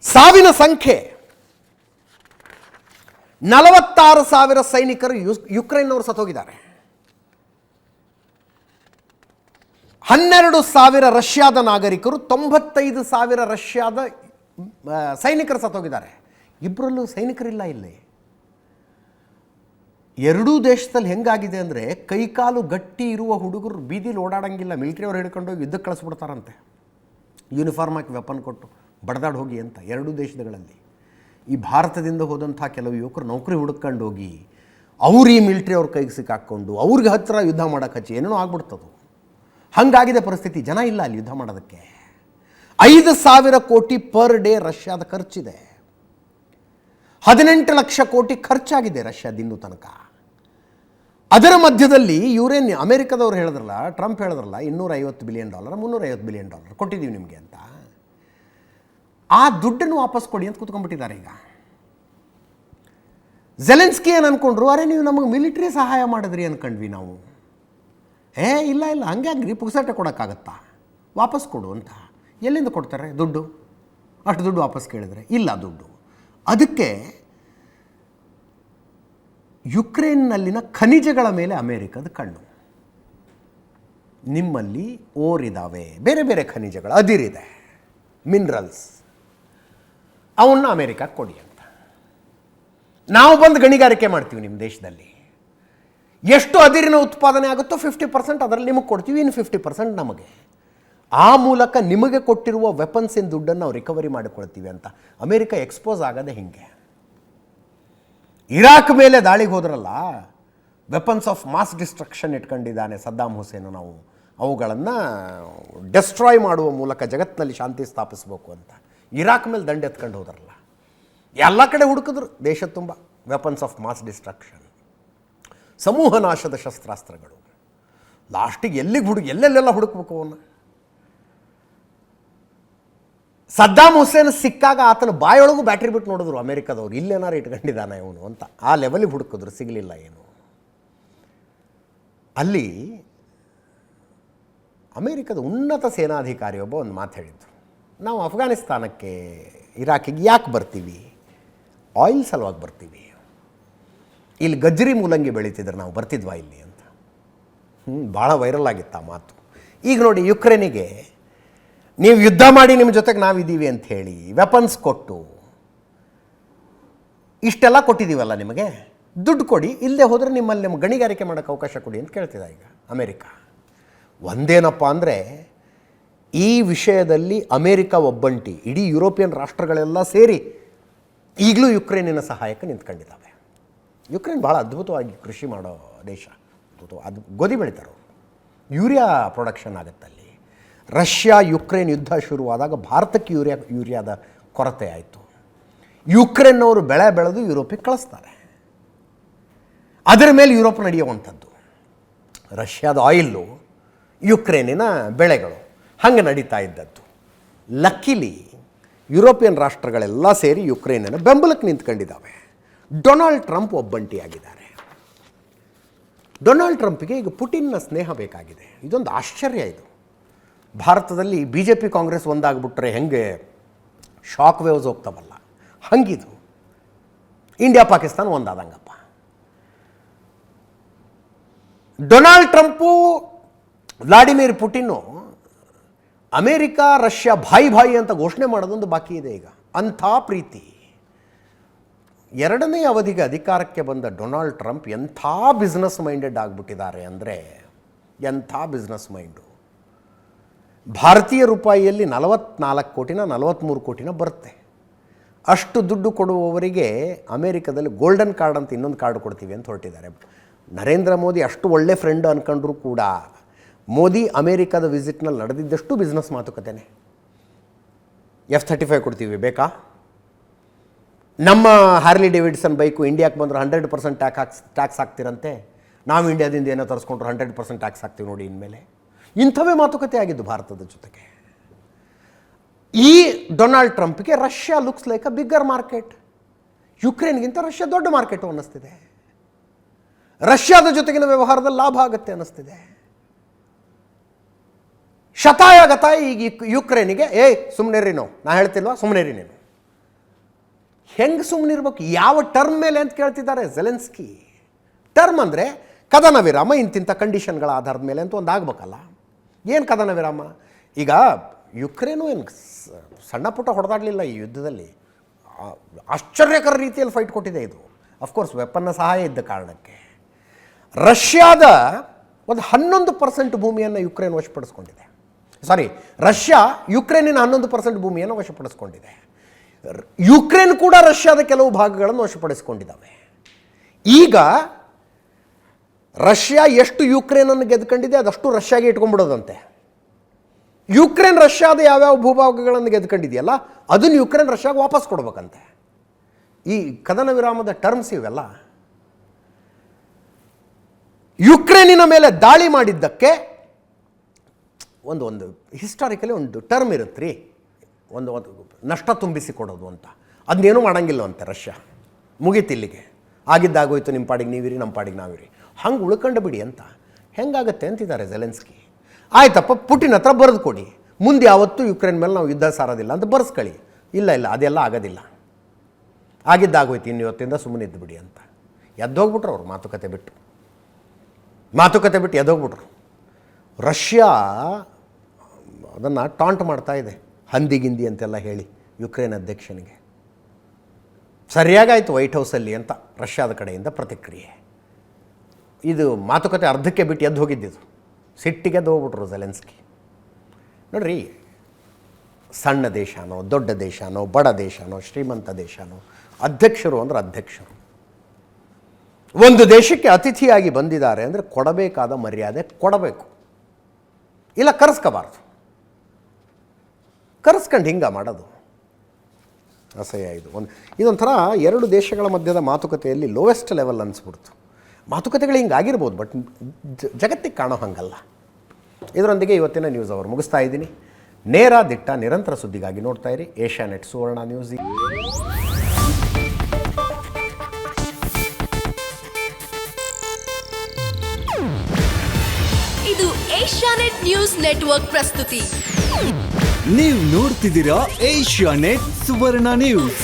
ಸಾವಿನ ಸಂಖ್ಯೆ 46,000 ಸೈನಿಕರು ಯುಕ್ರೇನ್ನವರು ಸತ್ತೋಗಿದ್ದಾರೆ. 12,000 ರಷ್ಯಾದ ನಾಗರಿಕರು, 95,000 ರಷ್ಯಾದ ಸೈನಿಕರು ಸತ್ತೋಗಿದ್ದಾರೆ. ಇಬ್ಬರಲ್ಲೂ ಸೈನಿಕರಿಲ್ಲ. ಇಲ್ಲಿ ಎರಡೂ ದೇಶದಲ್ಲಿ ಹೆಂಗಾಗಿದೆ ಅಂದರೆ, ಕೈಕಾಲು ಗಟ್ಟಿ ಇರುವ ಹುಡುಗರು ಬೀದಿಲಿ ಓಡಾಡಂಗಿಲ್ಲ, ಮಿಲಿಟರಿಯವ್ರು ಹಿಡ್ಕೊಂಡೋಗಿ ಯುದ್ಧಕ್ಕೆ ಕಳಿಸ್ಬಿಡ್ತಾರಂತೆ, ಯೂನಿಫಾರ್ಮ್ ಹಾಕಿ ವೆಪನ್ ಕೊಟ್ಟು ಬಡ್ದಾಡ್ ಹೋಗಿ ಅಂತ. ಎರಡೂ ದೇಶಗಳಲ್ಲಿ ಈ ಭಾರತದಿಂದ ಹೋದಂಥ ಕೆಲವು ಯುವಕರು ನೌಕರಿ ಹುಡುಕೊಂಡು ಹೋಗಿ ಅವ್ರು ಈ ಮಿಲಿಟ್ರಿ ಅವ್ರ ಕೈಗೆ ಸಿಕ್ಕಾಕ್ಕೊಂಡು ಅವ್ರಿಗೆ ಹತ್ತಿರ ಯುದ್ಧ ಮಾಡೋಕೆ ಹಚ್ಚಿ ಏನೇನೋ ಆಗ್ಬಿಡ್ತದು. ಹಾಗಾಗಿದೆ ಪರಿಸ್ಥಿತಿ. ಜನ ಇಲ್ಲ ಅಲ್ಲಿ ಯುದ್ಧ ಮಾಡೋದಕ್ಕೆ. 5,000 ಕೋಟಿ ಪರ್ ಡೇ ರಷ್ಯಾದ ಖರ್ಚಿದೆ. 18 ಲಕ್ಷ ಕೋಟಿ ಖರ್ಚಾಗಿದೆ ರಷ್ಯಾದಿಂದ ತನಕ. ಅದರ ಮಧ್ಯದಲ್ಲಿ ಇವರೇನು ಅಮೆರಿಕದವ್ರು ಹೇಳಿದ್ರಲ್ಲ, ಟ್ರಂಪ್ ಹೇಳಿದ್ರಲ್ಲ, $250 ಬಿಲಿಯನ್, $350 ಬಿಲಿಯನ್ ಕೊಟ್ಟಿದ್ದೀವಿ ನಿಮಗೆ ಅಂತ. ಆ ದುಡ್ಡನ್ನು ವಾಪಸ್ ಕೊಡಿ ಅಂತ ಕೂತ್ಕೊಂಡ್ಬಿಟ್ಟಿದ್ದಾರೆ. ಈಗ ಜೆಲೆನ್ಸ್ಕಿ ಏನು ಅಂದ್ಕೊಂಡ್ರು, ಅರೆ ನೀವು ನಮಗೆ ಮಿಲಿಟ್ರಿ ಸಹಾಯ ಮಾಡಿದ್ರಿ ಅಂದ್ಕೊಂಡ್ವಿ ನಾವು. ಇಲ್ಲ ಹಂಗ್ರಿ ಪುಕ್ಸಟ್ಟೆ ಕೊಡೋಕ್ಕಾಗತ್ತಾ, ವಾಪಸ್ ಕೊಡು ಅಂತ. ಎಲ್ಲಿಂದ ಕೊಡ್ತಾರೆ ದುಡ್ಡು? ಅಷ್ಟು ದುಡ್ಡು ವಾಪಸ್ ಕೇಳಿದ್ರೆ ಇಲ್ಲ ದುಡ್ಡು. ಅದಕ್ಕೆ ಯುಕ್ರೇನ್ನಲ್ಲಿನ ಖನಿಜಗಳ ಮೇಲೆ ಅಮೇರಿಕದ ಕಣ್ಣು. ನಿಮ್ಮಲ್ಲಿ ಓರ್ ಇದ್ದಾವೆ, ಬೇರೆ ಬೇರೆ ಖನಿಜಗಳು, ಅದಿರಿದೆ, ಮಿನರಲ್ಸ್, ಅವನ್ನ ಅಮೇರಿಕಕ್ಕೆ ಕೊಡಿ ಅಂತ. ನಾವು ಬಂದು ಗಣಿಗಾರಿಕೆ ಮಾಡ್ತೀವಿ ನಿಮ್ಮ ದೇಶದಲ್ಲಿ. ಎಷ್ಟು ಅದಿರಿನ ಉತ್ಪಾದನೆ ಆಗುತ್ತೋ 50% ಅದರಲ್ಲಿ ನಿಮಗೆ ಕೊಡ್ತೀವಿ, ಇನ್ನು 50% ನಮಗೆ. ಆ ಮೂಲಕ ನಿಮಗೆ ಕೊಟ್ಟಿರುವ ವೆಪನ್ಸಿನ ದುಡ್ಡನ್ನು ನಾವು ರಿಕವರಿ ಮಾಡಿಕೊಳ್ತೀವಿ ಅಂತ ಅಮೇರಿಕ ಎಕ್ಸ್ಪೋಸ್ ಆಗೋದೇ ಹಿಂಗೆ. ಇರಾಕ್ ಮೇಲೆ ದಾಳಿಗೆ ಹೋದ್ರಲ್ಲ, ವೆಪನ್ಸ್ ಆಫ್ ಮಾಸ್ ಡಿಸ್ಟ್ರಕ್ಷನ್ ಇಟ್ಕೊಂಡಿದ್ದಾನೆ ಸದ್ದಾಮ್ ಹುಸೇನು. ನಾವು ಅವುಗಳನ್ನು ಡೆಸ್ಟ್ರಾಯ್ ಮಾಡುವ ಮೂಲಕ ಜಗತ್ತಿನಲ್ಲಿ ಶಾಂತಿ ಸ್ಥಾಪಿಸಬೇಕು ಅಂತ ಇರಾಕ್ ಮೇಲೆ ದಂಡ ಎತ್ಕೊಂಡು ಹೋದ್ರಲ್ಲ. ಎಲ್ಲ ಕಡೆ ಹುಡುಕಿದ್ರು ದೇಶ ತುಂಬ ವೆಪನ್ಸ್ ಆಫ್ ಮಾಸ್ ಡಿಸ್ಟ್ರಕ್ಷನ್, ಸಮೂಹ ನಾಶದ ಶಸ್ತ್ರಾಸ್ತ್ರಗಳು. ಲಾಸ್ಟಿಗೆ ಎಲ್ಲೆಲ್ಲೆಲ್ಲ ಹುಡುಕ್ಬೇಕು ಅವನ್ನ. ಸದ್ದಾಮ್ ಹುಸೇನ್ ಸಿಕ್ಕಾಗ ಆತನ ಬಾಯೊಳಗೂ ಬ್ಯಾಟ್ರಿ ಬಿಟ್ಟು ನೋಡಿದ್ರು ಅಮೇರಿಕದವ್ರು, ಇಲ್ಲೇನಾರು ಇಟ್ಕೊಂಡಿದ್ದಾನೆ ಇವನು ಅಂತ. ಆ ಲೆವೆಲಿಗೆ ಹುಡುಕಿದ್ರು, ಸಿಗಲಿಲ್ಲ ಏನು. ಅಲ್ಲಿ ಅಮೇರಿಕದ ಉನ್ನತ ಸೇನಾಧಿಕಾರಿಯೊಬ್ಬ ಒಂದು ಮಾತು ಹೇಳಿದ್ರು, ನಾವು ಅಫ್ಘಾನಿಸ್ತಾನಕ್ಕೆ ಇರಾಕಿಗೆ ಯಾಕೆ ಬರ್ತೀವಿ? ಆಯಿಲ್ ಸಲುವಾಗಿ ಬರ್ತೀವಿ. ಇಲ್ಲಿ ಗಜ್ರಿ ಮೂಲಂಗಿ ಬೆಳೀತಿದ್ರೆ ನಾವು ಬರ್ತಿದ್ವಾ ಇಲ್ಲಿ ಅಂತ. ಭಾಳ ವೈರಲ್ ಆಗಿತ್ತು ಆ ಮಾತು. ಈಗ ನೋಡಿ, ಯುಕ್ರೇನಿಗೆ ನೀವು ಯುದ್ಧ ಮಾಡಿ ನಿಮ್ಮ ಜೊತೆಗೆ ನಾವಿದ್ದೀವಿ ಅಂತ ಹೇಳಿ ವೆಪನ್ಸ್ ಕೊಟ್ಟು ಇಷ್ಟೆಲ್ಲ ಕೊಟ್ಟಿದ್ದೀವಲ್ಲ, ನಿಮಗೆ ದುಡ್ಡು ಕೊಡಿ, ಇಲ್ಲದೆ ಹೋದರೆ ನಿಮ್ಮಲ್ಲಿ ನಿಮ್ಗೆ ಗಣಿಗಾರಿಕೆ ಮಾಡೋಕ್ಕೆ ಅವಕಾಶ ಕೊಡಿ ಅಂತ ಕೇಳ್ತಿದ್ದ ಈಗ ಅಮೇರಿಕ. ಒಂದೇನಪ್ಪ ಅಂದರೆ, ಈ ವಿಷಯದಲ್ಲಿ ಅಮೇರಿಕ ಒಬ್ಬಂಟಿ, ಇಡೀ ಯುರೋಪಿಯನ್ ರಾಷ್ಟ್ರಗಳೆಲ್ಲ ಸೇರಿ ಈಗಲೂ ಯುಕ್ರೇನಿನ ಸಹಾಯಕ್ಕೆ ನಿಂತ್ಕೊಂಡಿದ್ದಾವೆ. ಯುಕ್ರೇನ್ ಭಾಳ ಅದ್ಭುತವಾಗಿ ಕೃಷಿ ಮಾಡೋ ದೇಶ. ಅದು ಗೋಧಿ ಬೆಳೀತಾರೆ, ಯೂರಿಯಾ ಪ್ರೊಡಕ್ಷನ್ ಆಗುತ್ತಲ್ಲಿ. ರಷ್ಯಾ ಯುಕ್ರೇನ್ ಯುದ್ಧ ಶುರುವಾದಾಗ ಭಾರತಕ್ಕೆ ಯೂರಿಯಾದ ಕೊರತೆ ಆಯಿತು. ಯುಕ್ರೇನ್ನವರು ಬೆಳೆ ಬೆಳೆದು ಯುರೋಪಿಗೆ ಕಳಿಸ್ತಾರೆ. ಅದರ ಮೇಲೆ ಯುರೋಪ್ ನಡೆಯುವಂಥದ್ದು. ರಷ್ಯಾದ ಆಯಿಲ್ಲು, ಯುಕ್ರೇನಿನ ಬೆಳೆಗಳು, ಹಂಗೆ ನಡೀತಾ ಇದ್ದದ್ದು. ಲಕ್ಕಿಲಿ ಯುರೋಪಿಯನ್ ರಾಷ್ಟ್ರಗಳೆಲ್ಲ ಸೇರಿ ಯುಕ್ರೇನನ್ನು ಬೆಂಬಲಕ್ಕೆ ನಿಂತ್ಕೊಂಡಿದ್ದಾವೆ. ಡೊನಾಲ್ಡ್ ಟ್ರಂಪ್ ಒಬ್ಬಂಟಿಯಾಗಿದ್ದಾರೆ. ಡೊನಾಲ್ಡ್ ಟ್ರಂಪ್ಗೆ ಈಗ ಪುಟಿನ್ನ ಸ್ನೇಹ ಬೇಕಾಗಿದೆ. ಇದೊಂದು ಆಶ್ಚರ್ಯ. ಇದು ಭಾರತದಲ್ಲಿ BJP ಕಾಂಗ್ರೆಸ್ ಒಂದಾಗ್ಬಿಟ್ರೆ ಹೆಂಗೆ ಶಾಕ್ ವೇವ್ಸ್ ಹೋಗ್ತಾವಲ್ಲ, ಹಂಗಿದು. ಇಂಡಿಯಾ ಪಾಕಿಸ್ತಾನ ಒಂದಾದಂಗಪ್ಪ. Donald Trump, Vladimir Putin America Russia ಭಾಯಿ ಅಂತ ಘೋಷಣೆ ಮಾಡೋದೊಂದು ಬಾಕಿ ಇದೆ ಈಗ. ಅಂಥ ಪ್ರೀತಿ. ಎರಡನೇ ಅವಧಿಗೆ ಅಧಿಕಾರಕ್ಕೆ ಬಂದ ಡೊನಾಲ್ಡ್ ಟ್ರಂಪ್ ಎಂಥ ಬಿಸ್ನೆಸ್ ಮೈಂಡೆಡ್ ಆಗಿಬಿಟ್ಟಿದ್ದಾರೆ ಅಂದರೆ, ಎಂಥ ಬಿಸ್ನೆಸ್ ಮೈಂಡು. ಭಾರತೀಯ ರೂಪಾಯಿಯಲ್ಲಿ 44 ಕೋಟಿನ 43 ಕೋಟಿನ ಬರುತ್ತೆ. ಅಷ್ಟು ದುಡ್ಡು ಕೊಡುವವರಿಗೆ ಅಮೇರಿಕದಲ್ಲಿ ಗೋಲ್ಡನ್ ಕಾರ್ಡ್ ಅಂತ ಇನ್ನೊಂದು ಕಾರ್ಡ್ ಕೊಡ್ತೀವಿ ಅಂತ ಹೊರಟಿದ್ದಾರೆ. ನರೇಂದ್ರ ಮೋದಿ ಅಷ್ಟು ಒಳ್ಳೆ ಫ್ರೆಂಡ್ ಅಂದ್ಕೊಂಡ್ರೂ ಕೂಡ ಮೋದಿ ಅಮೇರಿಕಾದ ವಿಸಿಟ್ನಲ್ಲಿ ನಡೆದಿದ್ದಷ್ಟು ಬಿಸ್ನೆಸ್ ಮಾತುಕತೆನೆ. F-35 ಕೊಡ್ತೀವಿ ಬೇಕಾ? ನಮ್ಮ ಹಾರ್ಲಿ ಡೇವಿಡ್ಸನ್ ಬೈಕು ಇಂಡಿಯಾಕ್ಕೆ ಬಂದರೆ 100% ಟ್ಯಾಕ್ಸ್ ಹಾಕ್ತಿರಂತೆ. ನಾವು ಇಂಡಿಯಾದಿಂದ ಏನೋ ತರಿಸ್ಕೊಂಡ್ರು 100% ಟ್ಯಾಕ್ಸ್ ಹಾಕ್ತೀವಿ ನೋಡಿ ಇನ್ಮೇಲೆ. ಇಂಥವೇ ಮಾತುಕತೆ ಆಗಿದ್ದು ಭಾರತದ ಜೊತೆಗೆ. ಈ ಡೊನಾಲ್ಡ್ ಟ್ರಂಪ್ಗೆ Russia looks like a bigger market. ಯುಕ್ರೇನ್ಗಿಂತ ರಷ್ಯಾ ದೊಡ್ಡ ಮಾರ್ಕೆಟು ಅನ್ನಿಸ್ತಿದೆ. ರಷ್ಯಾದ ಜೊತೆಗಿನ ವ್ಯವಹಾರದಲ್ಲಿ ಲಾಭ ಆಗುತ್ತೆ ಅನ್ನಿಸ್ತಿದೆ. ಶತಾಯ ಗತಾಯ ಈಗ ಯುಕ್ರೇನಿಗೆ ಸುಮ್ಮನೆ ರೀ, ನಾ ಹೇಳ್ತಿಲ್ವಾ, ಸುಮ್ಮನೆ ರೀ ನೀನು, ಹೆಂಗೆ ಸುಮ್ಮನಿರ್ಬೇಕು? ಯಾವ ಟರ್ಮ್ ಮೇಲೆ ಅಂತ ಕೇಳ್ತಿದ್ದಾರೆ ಝೆಲೆನ್ಸ್ಕಿ. ಟರ್ಮ್ ಅಂದರೆ ಕದನ ವಿರಾಮ, ಇಂತಿಂಥ ಕಂಡೀಷನ್ಗಳ ಆಧಾರದ ಮೇಲೆ ಅಂತ ಒಂದು ಆಗಬೇಕಲ್ಲ. ಏನು ಕದನ ವಿರಾಮ? ಈಗ ಯುಕ್ರೇನು ಏನು ಸಣ್ಣ ಪುಟ್ಟ ಹೊಡೆದಾಡಲಿಲ್ಲ ಈ ಯುದ್ಧದಲ್ಲಿ, ಆಶ್ಚರ್ಯಕರ ರೀತಿಯಲ್ಲಿ ಫೈಟ್ ಕೊಟ್ಟಿದೆ ಇದು. ಅಫ್ಕೋರ್ಸ್ ವೆಪನ್ನ ಸಹಾಯ ಇದ್ದ ಕಾರಣಕ್ಕೆ. ರಷ್ಯಾದ ಒಂದು 11% ಭೂಮಿಯನ್ನು ಯುಕ್ರೇನ್ ವಶಪಡಿಸ್ಕೊಂಡಿದೆ. ರಷ್ಯಾ ಯುಕ್ರೇನಿನ 11% ಭೂಮಿಯನ್ನು ವಶಪಡಿಸ್ಕೊಂಡಿದೆ. ಯುಕ್ರೇನ್ ಕೂಡ ರಷ್ಯಾದ ಕೆಲವು ಭಾಗಗಳನ್ನು ವಶಪಡಿಸಿಕೊಂಡಿದ್ದಾವೆ. ಈಗ ರಷ್ಯಾ ಎಷ್ಟು ಯುಕ್ರೇನನ್ನು ಗೆದ್ಕೊಂಡಿದೆ ಅದಷ್ಟು ರಷ್ಯಾಗೆ ಇಟ್ಕೊಂಡ್ಬಿಡೋದಂತೆ. ಯುಕ್ರೇನ್ ರಷ್ಯಾದ ಯಾವ್ಯಾವ ಭೂಭಾಗಗಳನ್ನು ಗೆದ್ಕೊಂಡಿದೆಯಲ್ಲ ಅದನ್ನು ಯುಕ್ರೇನ್ ರಷ್ಯಾಗೆ ವಾಪಸ್ ಕೊಡ್ಬೇಕಂತೆ. ಈ ಕದನ ವಿರಾಮದ ಟರ್ಮ್ಸ್ ಇವೆಲ್ಲ. ಯುಕ್ರೇನಿನ ಮೇಲೆ ದಾಳಿ ಮಾಡಿದ್ದಕ್ಕೆ ಒಂದು ಹಿಸ್ಟಾರಿಕಲಿ ಒಂದು ಟರ್ಮ್ ಇರುತ್ತೆ ರೀ, ಒಂದು ನಷ್ಟ ತುಂಬಿಸಿಕೊಡೋದು ಅಂತ. ಅದನ್ನೇನು ಮಾಡೋಂಗಿಲ್ಲವಂತೆ ರಷ್ಯಾ. ಮುಗೀತಿಲ್ಲಿಗೆ, ಆಗಿದ್ದಾಗೋಯ್ತು, ನಿಮ್ಮ ಪಾಡಿಗೆ ನೀವಿರಿ, ನಮ್ಮ ಪಾಡಿಗೆ ನಾವಿರಿ, ಹಂಗೆ ಉಳ್ಕೊಂಡು ಬಿಡಿ ಅಂತ. ಹೆಂಗಾಗತ್ತೆ ಅಂತಿದ್ದಾರೆ ಝೆಲೆನ್ಸ್ಕಿ. ಆಯ್ತಪ್ಪ, ಪುಟಿನ್ ಹತ್ರ ಬರೆದು ಕೊಡಿ, ಮುಂದೆ ಯಾವತ್ತೂ ಯುಕ್ರೇನ್ ಮೇಲೆ ನಾವು ಯುದ್ಧ ಸಾರೋದಿಲ್ಲ ಅಂತ ಬರ್ಸ್ಕೊಳ್ಳಿ. ಇಲ್ಲ ಅದೆಲ್ಲ ಆಗೋದಿಲ್ಲ, ಆಗಿದ್ದಾಗೋಯ್ತು, ಇನ್ನು ಇವತ್ತಿಂದ ಸುಮ್ಮನೆ ಇದ್ದು ಬಿಡಿ ಅಂತ ಎದ್ದೋಗ್ಬಿಟ್ರು ಅವ್ರು. ಮಾತುಕತೆ ಬಿಟ್ಟು ಎದ್ದೋಗ್ಬಿಟ್ರು. ರಷ್ಯಾ ಅದನ್ನು ಟಾಂಟ್ ಮಾಡ್ತಾ ಇದೆ, ಹಂದಿಗಿಂದಿ ಅಂತೆಲ್ಲ ಹೇಳಿ ಯುಕ್ರೇನ್ ಅಧ್ಯಕ್ಷನಿಗೆ. ಸರಿಯಾಗಾಯಿತು ವೈಟ್ ಹೌಸಲ್ಲಿ ಅಂತ ರಷ್ಯಾದ ಕಡೆಯಿಂದ ಪ್ರತಿಕ್ರಿಯೆ. ಇದು ಮಾತುಕತೆ ಅರ್ಧಕ್ಕೆ ಬಿಟ್ಟು ಎದ್ದು ಹೋಗಿದ್ದಿದ್ದು, ಸಿಟ್ಟಿಗೆ ಎದ್ದು ಹೋಗ್ಬಿಟ್ರು ಝೆಲೆನ್ಸ್ಕಿ. ನೋಡ್ರಿ, ಸಣ್ಣ ದೇಶನೋ ದೊಡ್ಡ ದೇಶನೋ ಬಡ ದೇಶನೋ ಶ್ರೀಮಂತ ದೇಶನೋ, ಅಧ್ಯಕ್ಷರು ಅಂದ್ರೆ ಅಧ್ಯಕ್ಷರು. ಒಂದು ದೇಶಕ್ಕೆ ಅತಿಥಿಯಾಗಿ ಬಂದಿದ್ದಾರೆ ಅಂದರೆ ಕೊಡಬೇಕಾದ ಮರ್ಯಾದೆ ಕೊಡಬೇಕು, ಇಲ್ಲ ಕರೆಸ್ಕೋಬಾರ್ದು. ಕರೆಸ್ಕೊಂಡು ಹಿಂಗೆ ಮಾಡೋದು ಅಸಹ್ಯ. ಇದೊಂಥರ ಎರಡು ದೇಶಗಳ ಮಧ್ಯದ ಮಾತುಕತೆಯಲ್ಲಿ ಲೋವೆಸ್ಟ್ ಲೆವೆಲ್ ಅನಿಸ್ಬಿಡ್ತು. ಮಾತುಕತೆಗಳು ಹಿಂಗಾಗಿರ್ಬೋದು, ಬಟ್ ಜಗತ್ತಿಗೆ ಕಾಣೋ ಹಂಗಲ್ಲ. ಇದರೊಂದಿಗೆ ಇವತ್ತಿನ ನ್ಯೂಸ್ ಅವರು ಮುಗಿಸ್ತಾ ಇದ್ದೀನಿ. ನೇರ ದಿಟ್ಟ ನಿರಂತರ ಸುದ್ದಿಗಾಗಿ ನೋಡ್ತಾ ಇರಿ ಏಷ್ಯಾನೆಟ್ ಸುವರ್ಣ ನ್ಯೂಸ್. ಇದು ಏಷ್ಯಾನೆಟ್ ನ್ಯೂಸ್ ನೆಟ್ವರ್ಕ್ ಪ್ರಸ್ತುತಿ. ನೀವು ನೋಡ್ತಿದ್ದೀರಾ ಏಷ್ಯಾನೆಟ್ ಸುವರ್ಣ ನ್ಯೂಸ್.